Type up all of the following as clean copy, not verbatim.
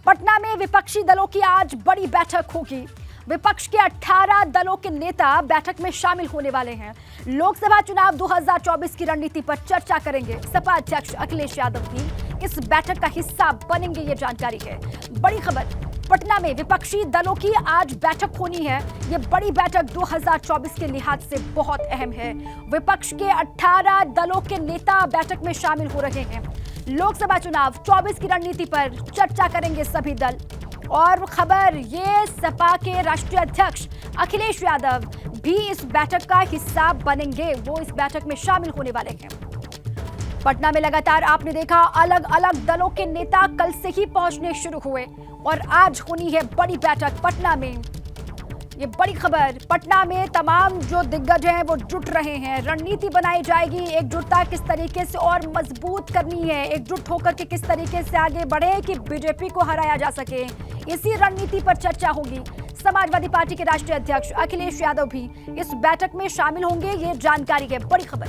पटना में विपक्षी दलों की आज बड़ी बैठक होगी। विपक्ष के 18 दलों के नेता बैठक में शामिल होने वाले हैं। लोकसभा चुनाव 2024 की रणनीति पर चर्चा करेंगे। सपा अध्यक्ष अखिलेश यादव भी इस बैठक का हिस्सा बनेंगे, ये जानकारी है। बड़ी खबर, पटना में विपक्षी दलों की आज बैठक होनी है। ये बड़ी बैठक 2024 के लिहाज से बहुत अहम है। विपक्ष के 18 दलों के नेता बैठक में शामिल हो रहे हैं। लोकसभा चुनाव 24 की रणनीति पर चर्चा करेंगे सभी दल। और खबर, ये सपा के राष्ट्रीय अध्यक्ष अखिलेश यादव भी इस बैठक का हिस्सा बनेंगे। वो इस बैठक में शामिल होने वाले हैं। पटना में लगातार आपने देखा अलग अलग दलों के नेता कल से ही पहुंचने शुरू हुए और आज होनी है बड़ी बैठक पटना में। ये बड़ी खबर, पटना में तमाम जो दिग्गज हैं वो जुट रहे हैं। रणनीति बनाई जाएगी, एकजुटता किस तरीके से और मजबूत करनी है, एकजुट होकर के किस तरीके से आगे बढ़े कि बीजेपी को हराया जा सके, इसी रणनीति पर चर्चा होगी। समाजवादी पार्टी के राष्ट्रीय अध्यक्ष अखिलेश यादव भी इस बैठक में शामिल होंगे, ये जानकारी है। बड़ी खबर,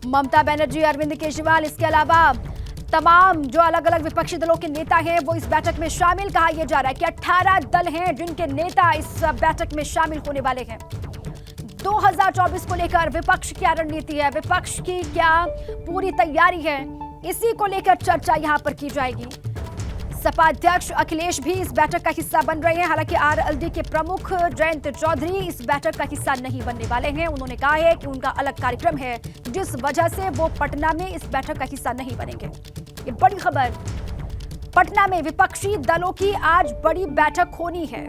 ममता बनर्जी, अरविंद केजरीवाल, इसके अलावा तमाम जो अलग अलग विपक्षी दलों के नेता हैं वो इस बैठक में शामिल। कहा यह जा रहा है कि 18 दल हैं जिनके नेता इस बैठक में शामिल होने वाले हैं। 2024 को लेकर विपक्ष क्या रणनीति है, विपक्ष की क्या पूरी तैयारी है, इसी को लेकर चर्चा यहां पर की जाएगी। सपा अध्यक्ष अखिलेश भी इस बैठक का हिस्सा बन रहे हैं। हालांकि आरएलडी के प्रमुख जयंत चौधरी इस बैठक का हिस्सा नहीं बनने वाले हैं। उन्होंने कहा है कि उनका अलग कार्यक्रम है, जिस वजह से वो पटना में इस बैठक का हिस्सा नहीं बनेंगे। ये बड़ी खबर, पटना में विपक्षी दलों की आज बड़ी बैठक होनी है।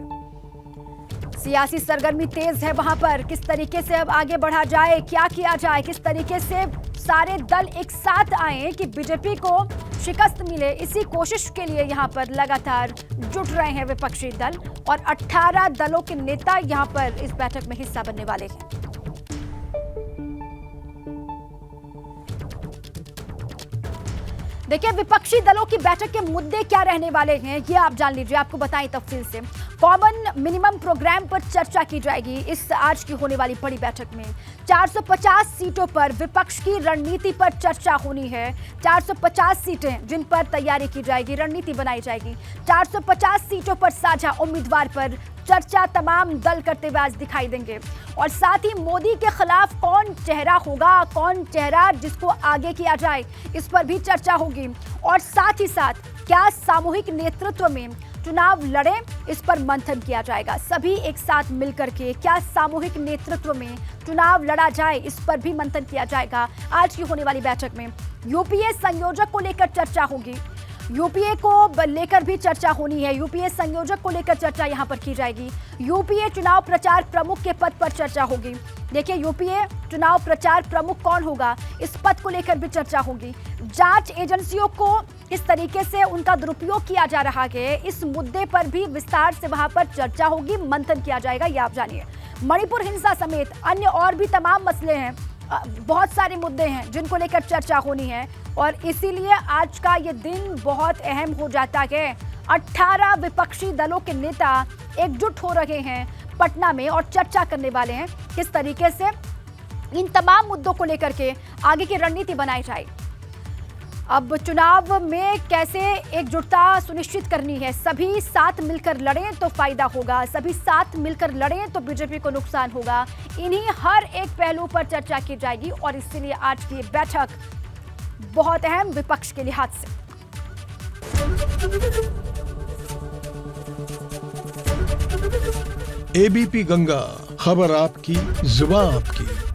सियासी सरगर्मी तेज है वहां पर। किस तरीके से अब आगे बढ़ा जाए, क्या किया जाए, किस तरीके से सारे दल एक साथ आए कि बीजेपी को शिकस्त मिले, इसी कोशिश के लिए यहां पर लगातार जुट रहे हैं विपक्षी दल। और 18 दलों के नेता यहां पर इस बैठक में हिस्सा बनने वाले हैं। देखिए, विपक्षी दलों की बैठक के मुद्दे क्या रहने वाले हैं ये आप जान लीजिए, आपको बताएं तफसील से। कॉमन मिनिमम प्रोग्राम पर चर्चा की जाएगी इस आज की होने वाली बड़ी बैठक में। 450 सीटों पर विपक्ष की रणनीति पर चर्चा होनी है। 450 सीटें जिन पर तैयारी की जाएगी, रणनीति बनाई जाएगी। 450 सीटों पर साझा उम्मीदवार पर चर्चा तमाम दल करते हुए आज दिखाई देंगे। और साथ ही मोदी के खिलाफ कौन चेहरा होगा, कौन चेहरा जिसको आगे किया जाए, इस पर भी चर्चा होगी। और साथ ही साथ क्या सामूहिक नेतृत्व में चुनाव लड़े, इस पर मंथन किया जाएगा। सभी एक साथ मिलकर के क्या सामूहिक नेतृत्व में चुनाव लड़ा जाए, इस पर भी मंथन किया जाएगा आज की होने वाली बैठक में। यूपीए संयोजक को लेकर चर्चा होगी। यूपीए को लेकर भी चर्चा होनी है। यूपीए संयोजक को लेकर चर्चा यहां पर की जाएगी। यूपीए चुनाव प्रचार प्रमुख के पद पर चर्चा होगी। देखिए, यूपीए चुनाव प्रचार प्रमुख कौन होगा, इस पद को लेकर भी चर्चा होगी। जांच एजेंसियों को किस तरीके से उनका दुरुपयोग किया जा रहा है, इस मुद्दे पर भी विस्तार से वहां पर चर्चा होगी, मंथन किया जाएगा, ये आप जानिए। मणिपुर हिंसा समेत अन्य और भी तमाम मसले हैं, बहुत सारे मुद्दे हैं जिनको लेकर चर्चा होनी है। और इसीलिए आज का ये दिन बहुत अहम हो जाता है। 18 विपक्षी दलों के नेता एकजुट हो रहे हैं पटना में और चर्चा करने वाले हैं किस तरीके से इन तमाम मुद्दों को लेकर के आगे की रणनीति बनाई जाए। अब चुनाव में कैसे एकजुटता सुनिश्चित करनी है, सभी साथ मिलकर लड़ें तो फायदा होगा, सभी साथ मिलकर लड़ें तो बीजेपी को नुकसान होगा। इन्हीं हर एक पहलू पर चर्चा की जाएगी और इसीलिए आज की बैठक बहुत अहम विपक्ष के लिहाज से। एबीपी गंगा, खबर आपकी, जुबान आपकी।